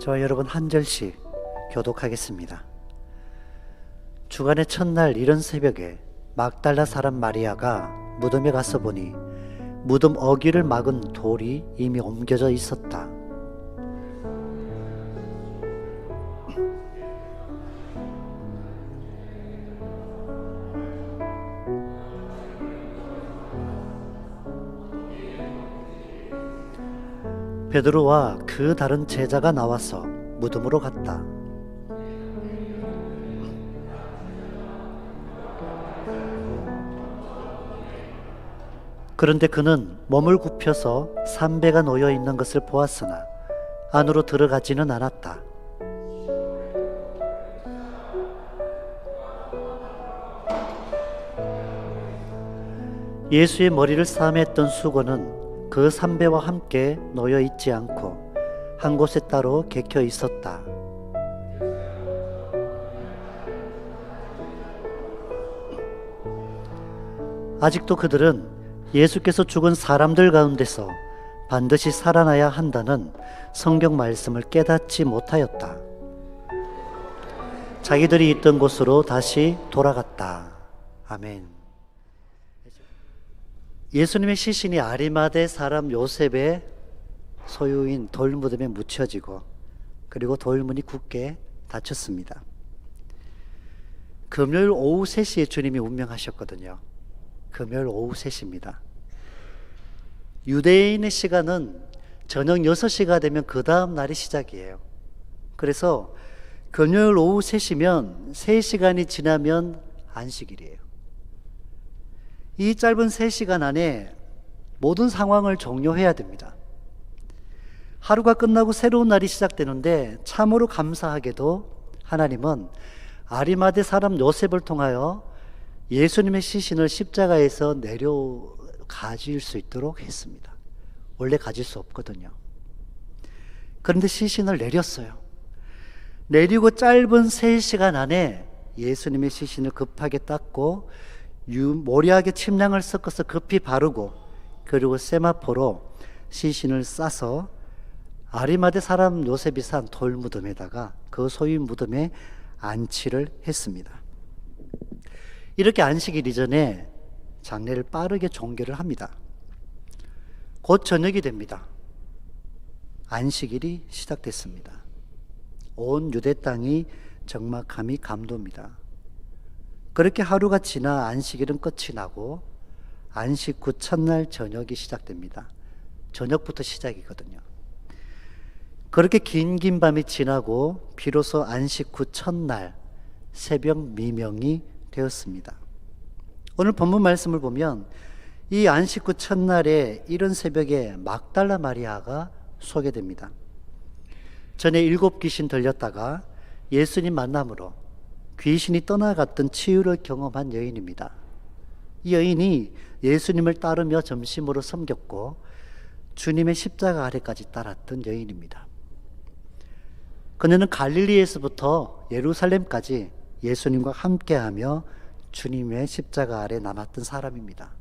저와 여러분 한 절씩 교독하겠습니다. 주간의 첫날 이른 새벽에 막달라 사람 마리아가 무덤에 가서 보니 무덤 어귀를 막은 돌이 이미 옮겨져 있었다. 베드로와 그 다른 제자가 나와서 무덤으로 갔다. 그런데 그는 몸을 굽혀서 삼배가 놓여 있는 것을 보았으나 안으로 들어가지는 않았다. 예수의 머리를 싸매했던 수건은 그 삼배와 함께 놓여 있지 않고 한 곳에 따로 개켜 있었다. 아직도 그들은 예수께서 죽은 사람들 가운데서 반드시 살아나야 한다는 성경 말씀을 깨닫지 못하였다. 자기들이 있던 곳으로 다시 돌아갔다. 아멘. 예수님의 시신이 아리마대 사람 요셉의 소유인 돌무덤에 묻혀지고 그리고 돌문이 굳게 닫혔습니다. 금요일 오후 3시에 주님이 운명하셨거든요. 금요일 오후 3시입니다. 유대인의 시간은 저녁 6시가 되면 그 다음 날이 시작이에요. 그래서 금요일 오후 3시면 3시간이 지나면 안식일이에요. 이 짧은 3시간 안에 모든 상황을 종료해야 됩니다. 하루가 끝나고 새로운 날이 시작되는데 참으로 감사하게도 하나님은 아리마대 사람 요셉을 통하여 예수님의 시신을 십자가에서 내려 가질 수 있도록 했습니다. 원래 가질 수 없거든요. 그런데 시신을 내렸어요. 내리고 짧은 3시간 안에 예수님의 시신을 급하게 닦고 모리하게 침량을 섞어서 급히 바르고 그리고 세마포로 시신을 싸서 아리마대 사람 요셉이 산 돌무덤에다가 그 소유 무덤에 안치를 했습니다. 이렇게 안식일 이전에 장례를 빠르게 종결을 합니다. 곧 저녁이 됩니다. 안식일이 시작됐습니다. 온 유대 땅이 적막함이 감돕니다. 그렇게 하루가 지나 안식일은 끝이 나고 안식 후 첫날 저녁이 시작됩니다. 저녁부터 시작이거든요. 그렇게 긴 밤이 지나고 비로소 안식 후 첫날 새벽 미명이 되었습니다. 오늘 본문 말씀을 보면 이 안식 후 첫날에 이른 새벽에 막달라 마리아가 소개됩니다. 전에 7 귀신 들렸다가 예수님 만남으로 귀신이 떠나갔던 치유를 경험한 여인입니다. 이 여인이 예수님을 따르며 점심으로 섬겼고 주님의 십자가 아래까지 따랐던 여인입니다. 그녀는 갈릴리에서부터 예루살렘까지 예수님과 함께하며 주님의 십자가 아래 남았던 사람입니다.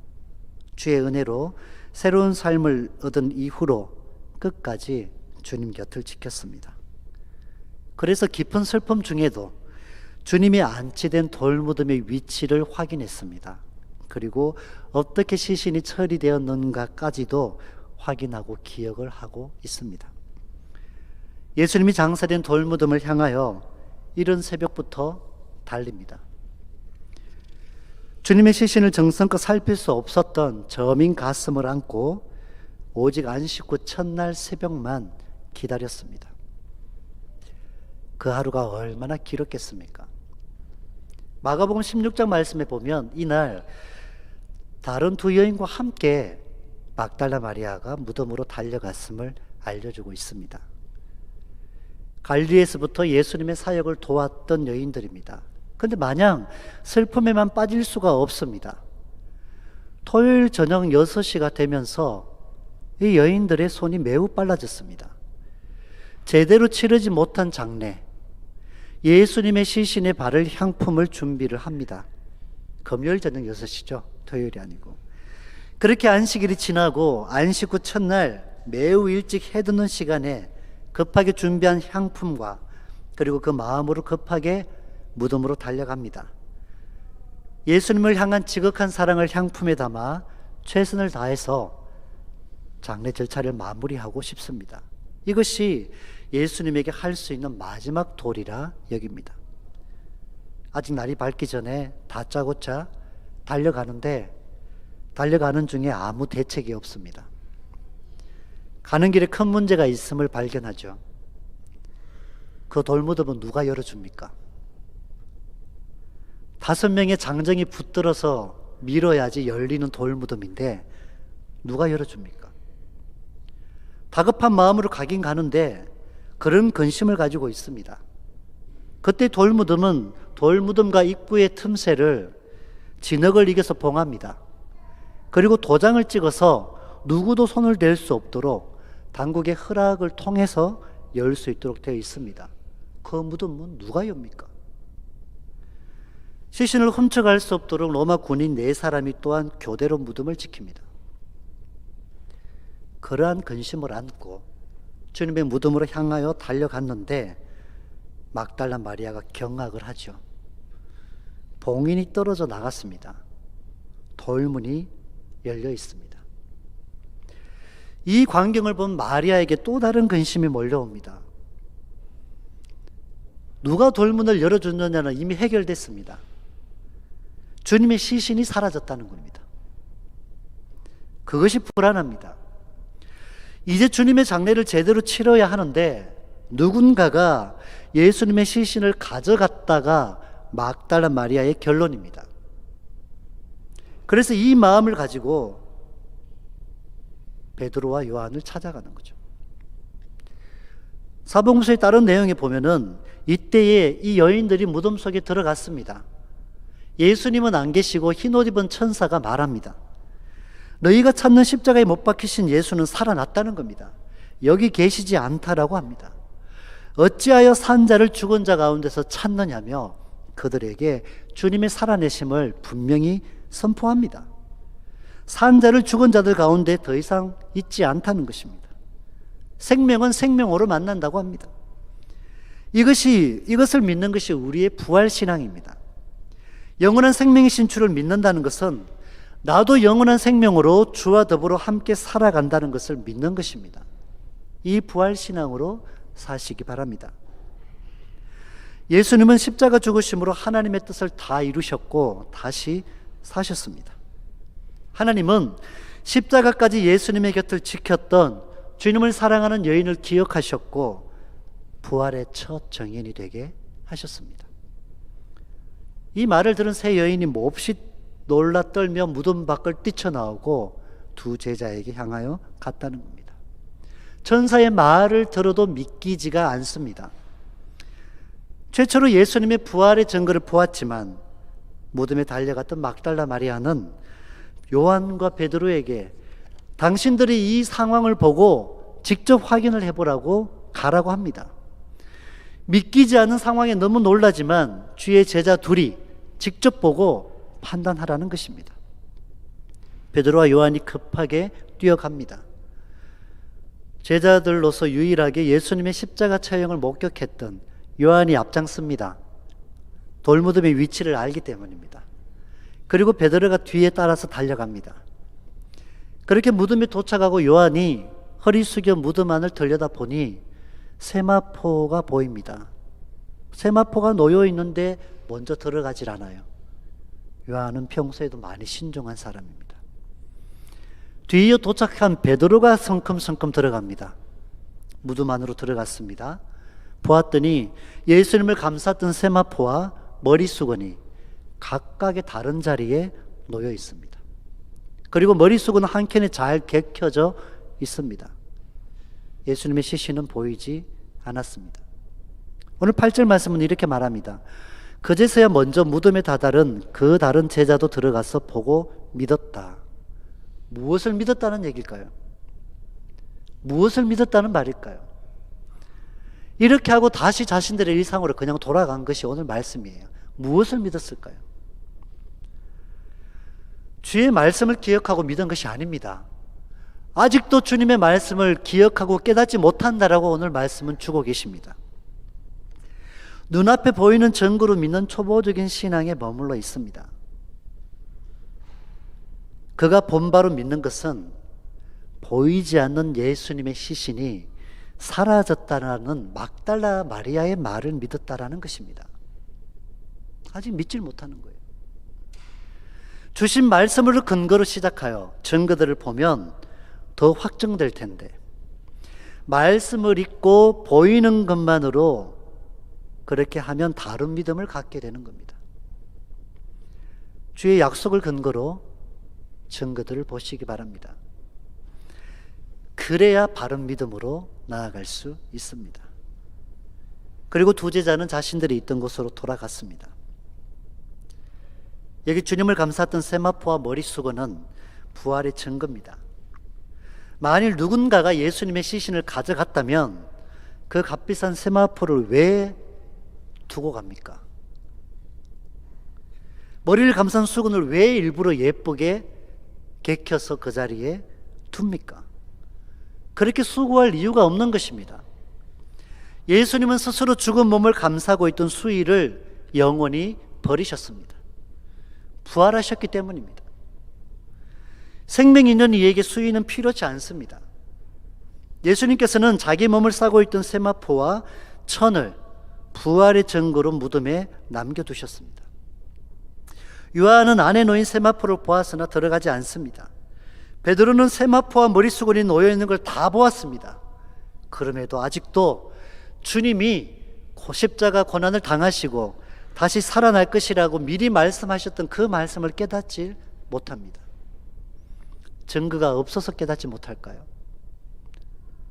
주의 은혜로 새로운 삶을 얻은 이후로 끝까지 주님 곁을 지켰습니다. 그래서 깊은 슬픔 중에도 주님이 안치된 돌무덤의 위치를 확인했습니다. 그리고 어떻게 시신이 처리되었는가까지도 확인하고 기억을 하고 있습니다. 예수님이 장사된 돌무덤을 향하여 이른 새벽부터 달립니다. 주님의 시신을 정성껏 살필 수 없었던 저민 가슴을 안고 오직 안식 후 첫날 새벽만 기다렸습니다. 그 하루가 얼마나 길었겠습니까? 마가복음 16장 말씀에 보면 이날 다른 두 여인과 함께 막달라 마리아가 무덤으로 달려갔음을 알려주고 있습니다. 갈릴리에서부터 예수님의 사역을 도왔던 여인들입니다. 그런데 마냥 슬픔에만 빠질 수가 없습니다. 토요일 저녁 6시가 되면서 이 여인들의 손이 매우 빨라졌습니다. 제대로 치르지 못한 장례, 예수님의 시신에 바를 향품을 준비를 합니다. 금요일 저녁 6시죠. 토요일이 아니고. 그렇게 안식일이 지나고 안식 후 첫날 매우 일찍 해 드는 시간에 급하게 준비한 향품과 그리고 그 마음으로 급하게 무덤으로 달려갑니다. 예수님을 향한 지극한 사랑을 향품에 담아 최선을 다해서 장례 절차를 마무리하고 싶습니다. 이것이 예수님에게 할 수 있는 마지막 도리라 여깁니다. 아직 날이 밝기 전에 다짜고짜 달려가는데 달려가는 중에 아무 대책이 없습니다. 가는 길에 큰 문제가 있음을 발견하죠. 그 돌무덤은 누가 열어줍니까? 5명의 장정이 붙들어서 밀어야지 열리는 돌무덤인데 누가 열어줍니까? 다급한 마음으로 가긴 가는데 그런 근심을 가지고 있습니다. 그때 돌무덤과 입구의 틈새를 진흙을 이겨서 봉합니다. 그리고 도장을 찍어서 누구도 손을 댈 수 없도록 당국의 허락을 통해서 열 수 있도록 되어 있습니다. 그 무덤은 누가 엽니까? 시신을 훔쳐갈 수 없도록 로마 군인 4사람이 또한 교대로 무덤을 지킵니다. 그러한 근심을 안고 주님의 무덤으로 향하여 달려갔는데 막달라 마리아가 경악을 하죠. 봉인이 떨어져 나갔습니다. 돌문이 열려 있습니다. 이 광경을 본 마리아에게 또 다른 근심이 몰려옵니다. 누가 돌문을 열어줬느냐는 이미 해결됐습니다. 주님의 시신이 사라졌다는 겁니다. 그것이 불안합니다. 이제 주님의 장례를 제대로 치러야 하는데 누군가가 예수님의 시신을 가져갔다가 막달라 마리아의 결론입니다. 그래서 이 마음을 가지고 베드로와 요한을 찾아가는 거죠. 사복음서의 다른 내용에 보면은 이때에 이 여인들이 무덤 속에 들어갔습니다. 예수님은 안 계시고 흰옷 입은 천사가 말합니다. 너희가 찾는 십자가에 못 박히신 예수는 살아났다는 겁니다. 여기 계시지 않다라고 합니다. 어찌하여 산 자를 죽은 자 가운데서 찾느냐며 그들에게 주님의 살아내심을 분명히 선포합니다. 산 자를 죽은 자들 가운데 더 이상 있지 않다는 것입니다. 생명은 생명으로 만난다고 합니다. 이것을 믿는 것이 우리의 부활신앙입니다. 영원한 생명이신 주를 믿는다는 것은 나도 영원한 생명으로 주와 더불어 함께 살아간다는 것을 믿는 것입니다. 이 부활신앙으로 사시기 바랍니다. 예수님은 십자가 죽으심으로 하나님의 뜻을 다 이루셨고 다시 사셨습니다. 하나님은 십자가까지 예수님의 곁을 지켰던 주님을 사랑하는 여인을 기억하셨고 부활의 첫 정인이 되게 하셨습니다. 이 말을 들은 세 여인이 몹시 놀라 떨며 무덤 밖을 뛰쳐나오고 두 제자에게 향하여 갔다는 겁니다. 천사의 말을 들어도 믿기지가 않습니다. 최초로 예수님의 부활의 증거를 보았지만 무덤에 달려갔던 막달라 마리아는 요한과 베드로에게 당신들이 이 상황을 보고 직접 확인을 해보라고 가라고 합니다. 믿기지 않은 상황에 너무 놀라지만 주의 제자 둘이 직접 보고 판단하라는 것입니다. 베드로와 요한이 급하게 뛰어갑니다. 제자들로서 유일하게 예수님의 십자가 처형을 목격했던 요한이 앞장섭니다. 돌무덤의 위치를 알기 때문입니다. 그리고 베드로가 뒤에 따라서 달려갑니다. 그렇게 무덤에 도착하고 요한이 허리 숙여 무덤 안을 들여다보니 세마포가 보입니다. 세마포가 놓여 있는데 먼저 들어가질 않아요. 요한은 평소에도 많이 신중한 사람입니다. 뒤이어 도착한 베드로가 성큼성큼 들어갑니다. 무덤 안으로 들어갔습니다. 보았더니 예수님을 감쌌던 세마포와 머리수건이 각각의 다른 자리에 놓여 있습니다. 그리고 머리수건은 한 켠에 잘 개켜져 있습니다. 예수님의 시신은 보이지 않았습니다. 오늘 8절 말씀은 이렇게 말합니다. 그제서야 먼저 무덤에 다다른 그 다른 제자도 들어가서 보고 믿었다. 무엇을 믿었다는 얘기일까요? 무엇을 믿었다는 말일까요? 이렇게 하고 다시 자신들의 일상으로 그냥 돌아간 것이 오늘 말씀이에요. 무엇을 믿었을까요? 주의 말씀을 기억하고 믿은 것이 아닙니다. 아직도 주님의 말씀을 기억하고 깨닫지 못한다라고 오늘 말씀은 주고 계십니다. 눈앞에 보이는 증거로 믿는 초보적인 신앙에 머물러 있습니다. 그가 본바로 믿는 것은 보이지 않는 예수님의 시신이 사라졌다라는 막달라 마리아의 말을 믿었다라는 것입니다. 아직 믿질 못하는 거예요. 주신 말씀을 근거로 시작하여 증거들을 보면 더 확정될 텐데, 말씀을 읽고 보이는 것만으로 그렇게 하면 다른 믿음을 갖게 되는 겁니다. 주의 약속을 근거로 증거들을 보시기 바랍니다. 그래야 바른 믿음으로 나아갈 수 있습니다. 그리고 두 제자는 자신들이 있던 곳으로 돌아갔습니다. 여기 주님을 감쌌던 세마포와 머리수건은 부활의 증거입니다. 만일 누군가가 예수님의 시신을 가져갔다면 그 값비싼 세마포를 왜 두고 갑니까? 머리를 감싼 수건을 왜 일부러 예쁘게 개켜서 그 자리에 둡니까? 그렇게 수고할 이유가 없는 것입니다. 예수님은 스스로 죽은 몸을 감싸고 있던 수의를 영원히 버리셨습니다. 부활하셨기 때문입니다. 생명이 있는 이에게 수의는 필요치 않습니다. 예수님께서는 자기 몸을 싸고 있던 세마포와 천을 부활의 증거로 무덤에 남겨두셨습니다. 요한은 안에 놓인 세마포를 보았으나 들어가지 않습니다. 베드로는 세마포와 머리수건이 놓여있는 걸 다 보았습니다. 그럼에도 아직도 주님이 십자가 고난을 당하시고 다시 살아날 것이라고 미리 말씀하셨던 그 말씀을 깨닫지 못합니다. 증거가 없어서 깨닫지 못할까요?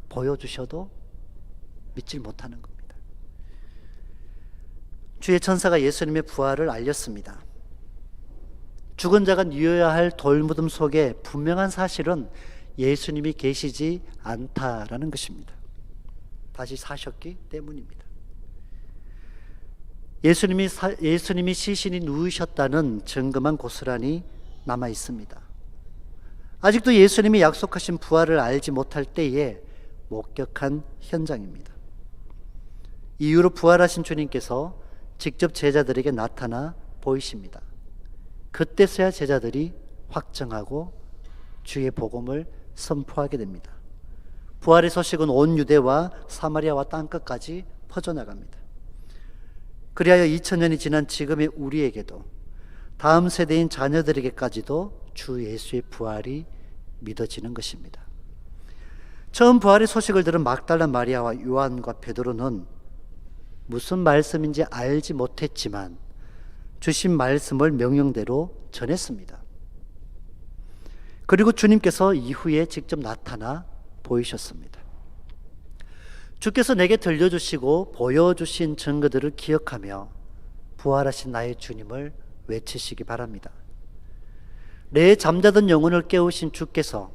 보여주셔도 믿지 못하는 겁니다. 주의 천사가 예수님의 부활을 알렸습니다. 죽은 자가 누워야 할 돌무덤 속에 분명한 사실은 예수님이 계시지 않다라는 것입니다. 다시 사셨기 때문입니다. 예수님이 시신이 누우셨다는 증거만 고스란히 남아 있습니다. 아직도 예수님이 약속하신 부활을 알지 못할 때에 목격한 현장입니다. 이후로 부활하신 주님께서 직접 제자들에게 나타나 보이십니다. 그때서야 제자들이 확정하고 주의 복음을 선포하게 됩니다. 부활의 소식은 온 유대와 사마리아와 땅끝까지 퍼져나갑니다. 그리하여 2000년이 지난 지금의 우리에게도 다음 세대인 자녀들에게까지도 주 예수의 부활이 믿어지는 것입니다. 처음 부활의 소식을 들은 막달라 마리아와 요한과 베드로는 무슨 말씀인지 알지 못했지만 주신 말씀을 명령대로 전했습니다. 그리고 주님께서 이후에 직접 나타나 보이셨습니다. 주께서 내게 들려주시고 보여주신 증거들을 기억하며 부활하신 나의 주님을 외치시기 바랍니다. 내 잠자던 영혼을 깨우신 주께서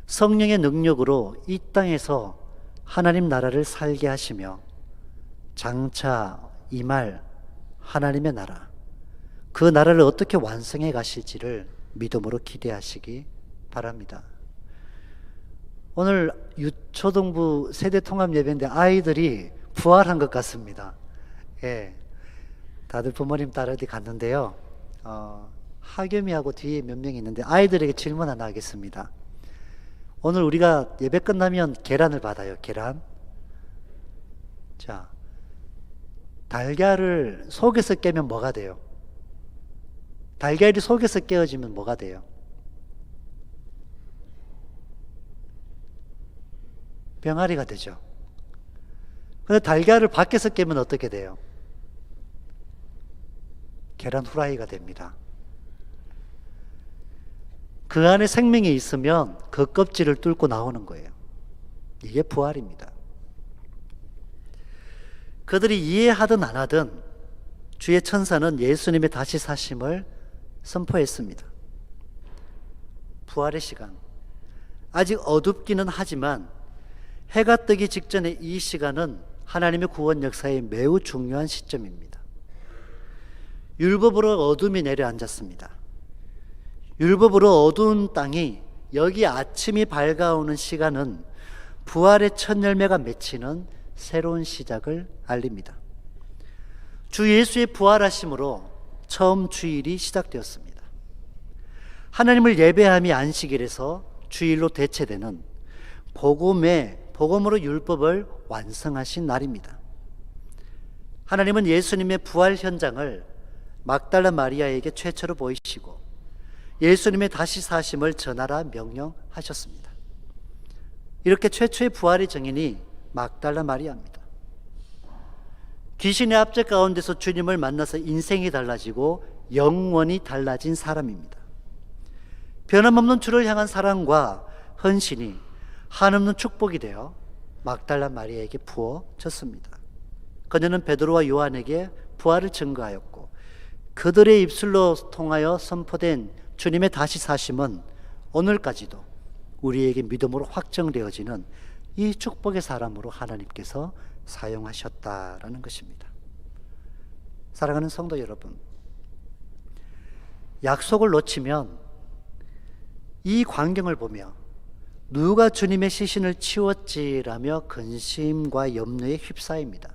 성령의 능력으로 이 땅에서 하나님 나라를 살게 하시며 장차 임할 하나님의 나라, 그 나라를 어떻게 완성해 가실지를 믿음으로 기대하시기 바랍니다. 오늘 유초등부 세대통합 예배인데 아이들이 부활한 것 같습니다. 예, 다들 부모님 따라 어디 갔는데요. 하겸이하고 뒤에 몇 명이 있는데 아이들에게 질문 하나 하겠습니다. 오늘 우리가 예배 끝나면 계란을 받아요. 계란. 자, 달걀을 속에서 깨면 뭐가 돼요? 달걀이 속에서 깨어지면 뭐가 돼요? 병아리가 되죠. 그런데 달걀을 밖에서 깨면 어떻게 돼요? 계란 후라이가 됩니다. 그 안에 생명이 있으면 그 껍질을 뚫고 나오는 거예요. 이게 부활입니다. 그들이 이해하든 안 하든 주의 천사는 예수님의 다시 사심을 선포했습니다. 부활의 시간, 아직 어둡기는 하지만 해가 뜨기 직전의 이 시간은 하나님의 구원 역사에 매우 중요한 시점입니다. 율법으로 어둠이 내려앉았습니다. 율법으로 어두운 땅이 여기 아침이 밝아오는 시간은 부활의 첫 열매가 맺히는 새로운 시작을 알립니다. 주 예수의 부활하심으로 처음 주일이 시작되었습니다. 하나님을 예배함이 안식일에서 주일로 대체되는 복음으로 율법을 완성하신 날입니다. 하나님은 예수님의 부활 현장을 막달라 마리아에게 최초로 보이시고 예수님의 다시 사심을 전하라 명령하셨습니다. 이렇게 최초의 부활의 증인이 막달라 마리아입니다. 귀신의 압제 가운데서 주님을 만나서 인생이 달라지고 영원히 달라진 사람입니다. 변함없는 주를 향한 사랑과 헌신이 한없는 축복이 되어 막달라 마리아에게 부어졌습니다. 그녀는 베드로와 요한에게 부활을 증거하였고 그들의 입술로 통하여 선포된 주님의 다시 사심은 오늘까지도 우리에게 믿음으로 확정되어지는 이 축복의 사람으로 하나님께서 사용하셨다라는 것입니다. 사랑하는 성도 여러분, 약속을 놓치면 이 광경을 보며 누가 주님의 시신을 치웠지라며 근심과 염려에 휩싸입니다.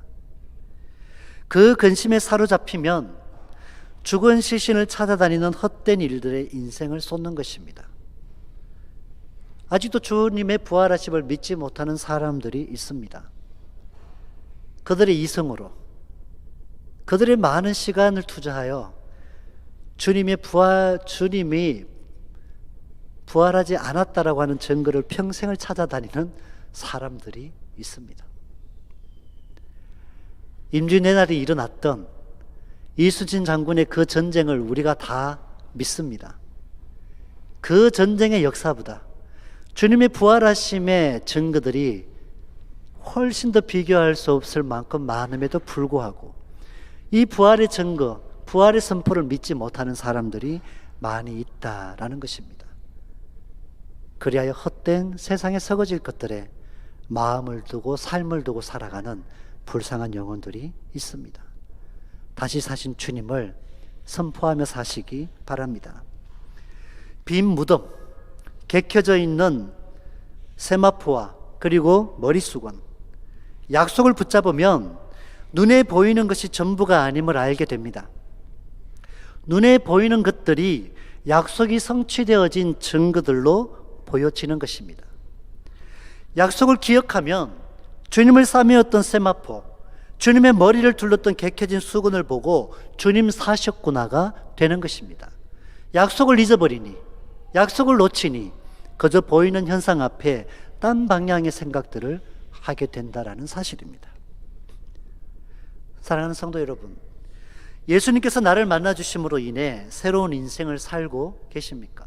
그 근심에 사로잡히면 죽은 시신을 찾아다니는 헛된 일들의 인생을 쏟는 것입니다. 아직도 주님의 부활하심을 믿지 못하는 사람들이 있습니다. 그들의 이성으로 그들의 많은 시간을 투자하여 주님이 부활하지 않았다라고 하는 증거를 평생을 찾아다니는 사람들이 있습니다. 임진왜란이 일어났던 이수진 장군의 그 전쟁을 우리가 다 믿습니다. 그 전쟁의 역사보다 주님의 부활하심의 증거들이 훨씬 더 비교할 수 없을 만큼 많음에도 불구하고 이 부활의 증거, 부활의 선포를 믿지 못하는 사람들이 많이 있다라는 것입니다. 그리하여 헛된 세상에 썩어질 것들에 마음을 두고 삶을 두고 살아가는 불쌍한 영혼들이 있습니다. 다시 사신 주님을 선포하며 사시기 바랍니다. 빈 무덤, 개켜져 있는 세마포와 그리고 머릿수건, 약속을 붙잡으면 눈에 보이는 것이 전부가 아님을 알게 됩니다. 눈에 보이는 것들이 약속이 성취되어진 증거들로 보여지는 것입니다. 약속을 기억하면 주님을 싸매었던 세마포, 주님의 머리를 둘렀던 개켜진 수건을 보고 주님 사셨구나가 되는 것입니다. 약속을 잊어버리니, 약속을 놓치니 그저 보이는 현상 앞에 딴 방향의 생각들을 하게 된다라는 사실입니다. 사랑하는 성도 여러분, 예수님께서 나를 만나주심으로 인해 새로운 인생을 살고 계십니까?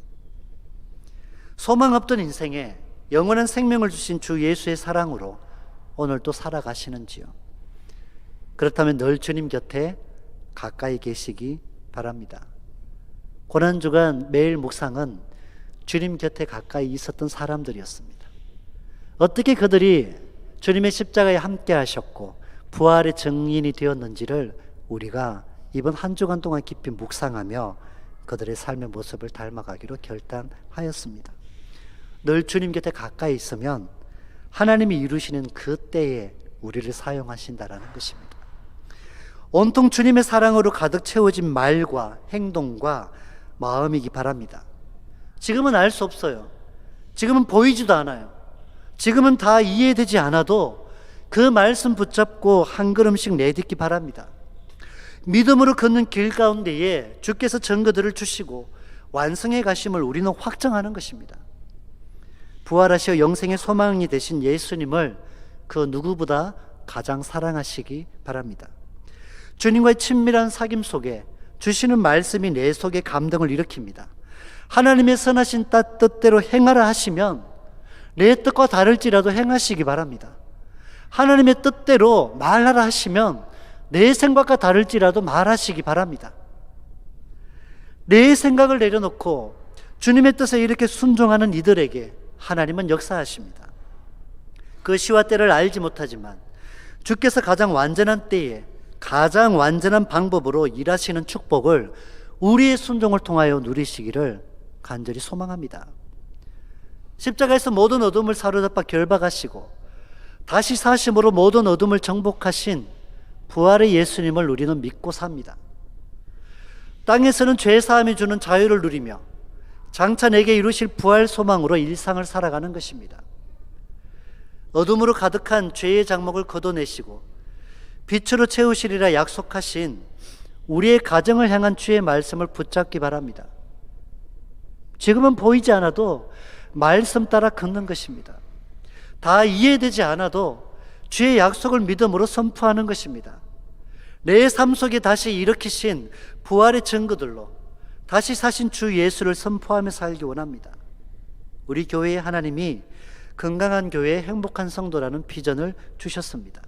소망 없던 인생에 영원한 생명을 주신 주 예수의 사랑으로 오늘도 살아가시는지요? 그렇다면 늘 주님 곁에 가까이 계시기 바랍니다. 고난주간 매일 묵상은 주님 곁에 가까이 있었던 사람들이었습니다. 어떻게 그들이 주님의 십자가에 함께 하셨고 부활의 증인이 되었는지를 우리가 이번 한 주간 동안 깊이 묵상하며 그들의 삶의 모습을 닮아가기로 결단하였습니다. 늘 주님 곁에 가까이 있으면 하나님이 이루시는 그 때에 우리를 사용하신다라는 것입니다. 온통 주님의 사랑으로 가득 채워진 말과 행동과 마음이기 바랍니다. 지금은 알 수 없어요. 지금은 보이지도 않아요. 지금은 다 이해되지 않아도 그 말씀 붙잡고 한 걸음씩 내딛기 바랍니다. 믿음으로 걷는 길 가운데에 주께서 증거들을 주시고 완성해 가심을 우리는 확정하는 것입니다. 부활하시어 영생의 소망이 되신 예수님을 그 누구보다 가장 사랑하시기 바랍니다. 주님과의 친밀한 사귐 속에 주시는 말씀이 내 속에 감동을 일으킵니다. 하나님의 선하신 뜻대로 행하라 하시면 내 뜻과 다를지라도 행하시기 바랍니다. 하나님의 뜻대로 말하라 하시면 내 생각과 다를지라도 말하시기 바랍니다. 내 생각을 내려놓고 주님의 뜻에 이렇게 순종하는 이들에게 하나님은 역사하십니다. 그 시와 때를 알지 못하지만 주께서 가장 완전한 때에 가장 완전한 방법으로 일하시는 축복을 우리의 순종을 통하여 누리시기를 간절히 소망합니다. 십자가에서 모든 어둠을 사로잡아 결박하시고 다시 사심으로 모든 어둠을 정복하신 부활의 예수님을 우리는 믿고 삽니다. 땅에서는 죄사함이 주는 자유를 누리며 장차 내게 이루실 부활 소망으로 일상을 살아가는 것입니다. 어둠으로 가득한 죄의 장막을 걷어내시고 빛으로 채우시리라 약속하신 우리의 가정을 향한 주의 말씀을 붙잡기 바랍니다. 지금은 보이지 않아도 말씀 따라 걷는 것입니다. 다 이해되지 않아도 주의 약속을 믿음으로 선포하는 것입니다. 내 삶 속에 다시 일으키신 부활의 증거들로 다시 사신 주 예수를 선포하며 살기 원합니다. 우리 교회에 하나님이 건강한 교회, 행복한 성도라는 비전을 주셨습니다.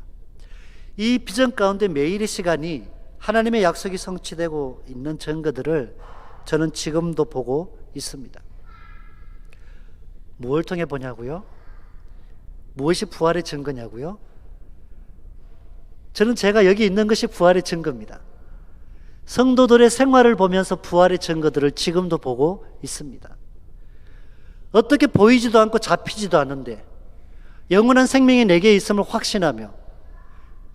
이 비전 가운데 매일의 시간이 하나님의 약속이 성취되고 있는 증거들을 저는 지금도 보고 있습니다. 무엇을 통해 보냐고요? 무엇이 부활의 증거냐고요? 저는 제가 여기 있는 것이 부활의 증거입니다. 성도들의 생활을 보면서 부활의 증거들을 지금도 보고 있습니다. 어떻게 보이지도 않고 잡히지도 않는데 영원한 생명이 내게 있음을 확신하며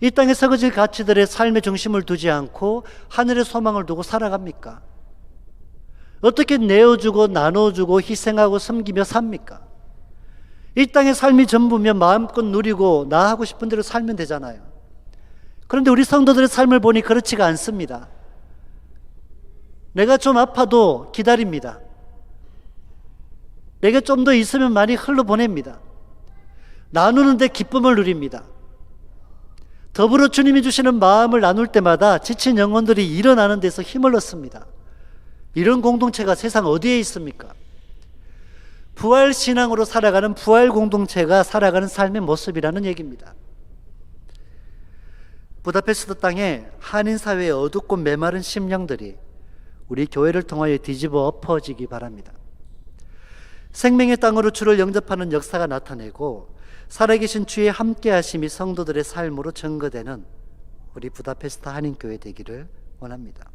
이 땅에 서거질 가치들의 삶의 중심을 두지 않고 하늘의 소망을 두고 살아갑니까? 어떻게 내어주고 나눠주고 희생하고 섬기며 삽니까? 이 땅의 삶이 전부면 마음껏 누리고 나 하고 싶은 대로 살면 되잖아요. 그런데 우리 성도들의 삶을 보니 그렇지가 않습니다. 내가 좀 아파도 기다립니다. 내가 좀 더 있으면 많이 흘러보냅니다. 나누는데 기쁨을 누립니다. 더불어 주님이 주시는 마음을 나눌 때마다 지친 영혼들이 일어나는 데서 힘을 얻습니다. 이런 공동체가 세상 어디에 있습니까? 부활 신앙으로 살아가는 부활 공동체가 살아가는 삶의 모습이라는 얘기입니다. 부다페스트 땅에 한인 사회의 어둡고 메마른 심령들이 우리 교회를 통하여 뒤집어 엎어지기 바랍니다. 생명의 땅으로 주를 영접하는 역사가 나타내고 살아계신 주의 함께하심이 성도들의 삶으로 증거되는 우리 부다페스트 한인교회 되기를 원합니다.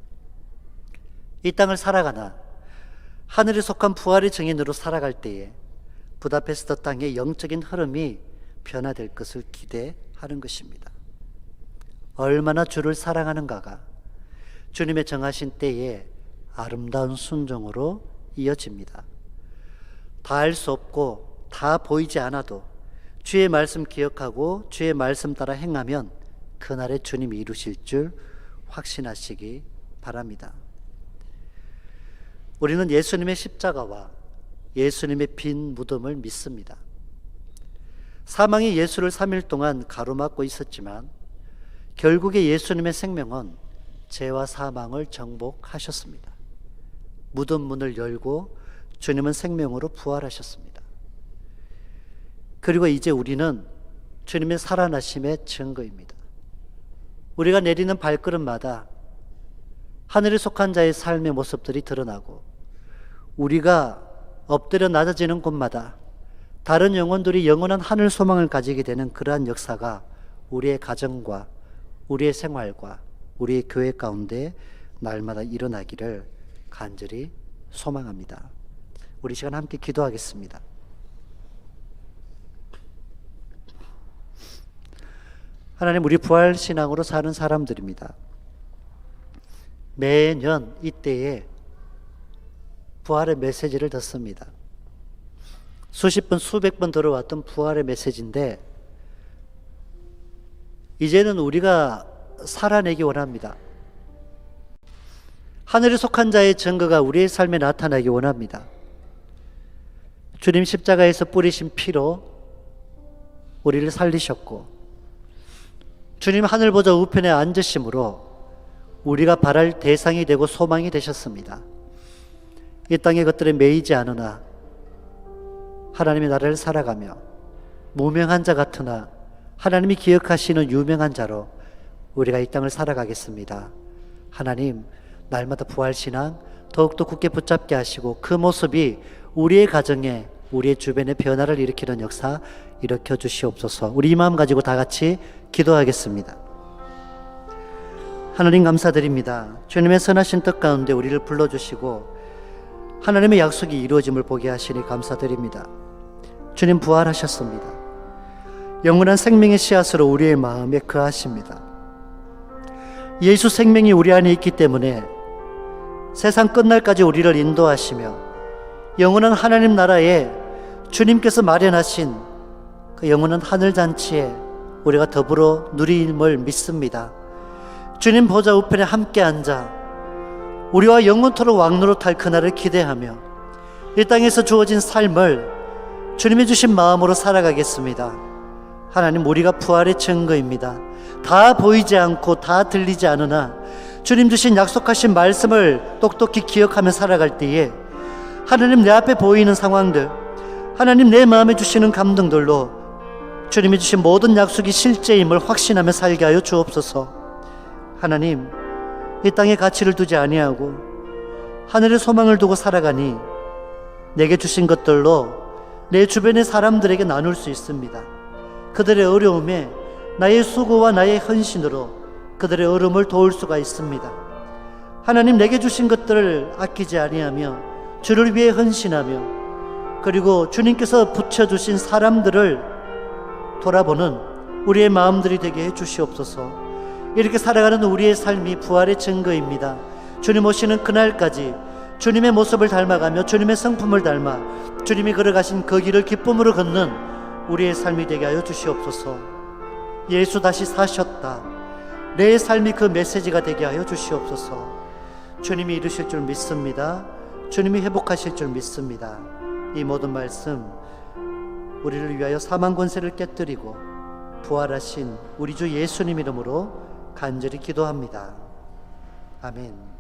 이 땅을 살아가나 하늘에 속한 부활의 증인으로 살아갈 때에 부다페스트 땅의 영적인 흐름이 변화될 것을 기대하는 것입니다. 얼마나 주를 사랑하는가가 주님의 정하신 때에 아름다운 순종으로 이어집니다. 다 알 수 없고 다 보이지 않아도 주의 말씀 기억하고 주의 말씀 따라 행하면 그날에 주님이 이루실 줄 확신하시기 바랍니다. 우리는 예수님의 십자가와 예수님의 빈 무덤을 믿습니다. 사망이 예수를 3일 동안 가로막고 있었지만 결국에 예수님의 생명은 죄와 사망을 정복하셨습니다. 무덤 문을 열고 주님은 생명으로 부활하셨습니다. 그리고 이제 우리는 주님의 살아나심의 증거입니다. 우리가 내리는 발걸음마다 하늘에 속한 자의 삶의 모습들이 드러나고 우리가 엎드려 낮아지는 곳마다 다른 영혼들이 영원한 하늘 소망을 가지게 되는 그러한 역사가 우리의 가정과 우리의 생활과 우리의 교회 가운데 날마다 일어나기를 간절히 소망합니다. 우리 시간 함께 기도하겠습니다. 하나님, 우리 부활 신앙으로 사는 사람들입니다. 매년 이때에 부활의 메시지를 듣습니다. 수십 번, 수백 번 들어왔던 부활의 메시지인데 이제는 우리가 살아내기 원합니다. 하늘에 속한 자의 증거가 우리의 삶에 나타나기 원합니다. 주님 십자가에서 뿌리신 피로 우리를 살리셨고 주님 하늘 보좌 우편에 앉으심으로 우리가 바랄 대상이 되고 소망이 되셨습니다. 이 땅의 것들에 매이지 않으나 하나님의 나라를 살아가며 무명한 자 같으나 하나님이 기억하시는 유명한 자로 우리가 이 땅을 살아가겠습니다. 하나님, 날마다 부활신앙 더욱더 굳게 붙잡게 하시고 그 모습이 우리의 가정에 우리의 주변에 변화를 일으키는 역사 일으켜 주시옵소서. 우리 이 마음 가지고 다 같이 기도하겠습니다. 하나님 감사드립니다. 주님의 선하신 뜻 가운데 우리를 불러주시고 하나님의 약속이 이루어짐을 보게 하시니 감사드립니다. 주님 부활하셨습니다. 영원한 생명의 씨앗으로 우리의 마음에 거하십니다. 예수 생명이 우리 안에 있기 때문에 세상 끝날까지 우리를 인도하시며 영원한 하나님 나라에 주님께서 마련하신 그 영원한 하늘잔치에 우리가 더불어 누림을 믿습니다. 주님 보좌 우편에 함께 앉아 우리와 영원토록 왕노릇할 그날을 기대하며 이 땅에서 주어진 삶을 주님이 주신 마음으로 살아가겠습니다. 하나님, 우리가 부활의 증거입니다. 다 보이지 않고 다 들리지 않으나 주님 주신 약속하신 말씀을 똑똑히 기억하며 살아갈 때에 하나님, 내 앞에 보이는 상황들, 하나님 내 마음에 주시는 감동들로 주님이 주신 모든 약속이 실제임을 확신하며 살게 하여 주옵소서. 하나님, 이 땅에 가치를 두지 아니하고 하늘의 소망을 두고 살아가니 내게 주신 것들로 내 주변의 사람들에게 나눌 수 있습니다. 그들의 어려움에 나의 수고와 나의 헌신으로 그들의 어려움을 도울 수가 있습니다. 하나님, 내게 주신 것들을 아끼지 아니하며 주를 위해 헌신하며 그리고 주님께서 붙여주신 사람들을 돌아보는 우리의 마음들이 되게 해주시옵소서. 이렇게 살아가는 우리의 삶이 부활의 증거입니다. 주님 오시는 그날까지 주님의 모습을 닮아가며 주님의 성품을 닮아 주님이 걸어가신 그 길을 기쁨으로 걷는 우리의 삶이 되게 하여 주시옵소서. 예수 다시 사셨다, 내 삶이 그 메시지가 되게 하여 주시옵소서. 주님이 이루실 줄 믿습니다. 주님이 회복하실 줄 믿습니다. 이 모든 말씀 우리를 위하여 사망 권세를 깨뜨리고 부활하신 우리 주 예수님 이름으로 간절히 기도합니다. 아멘.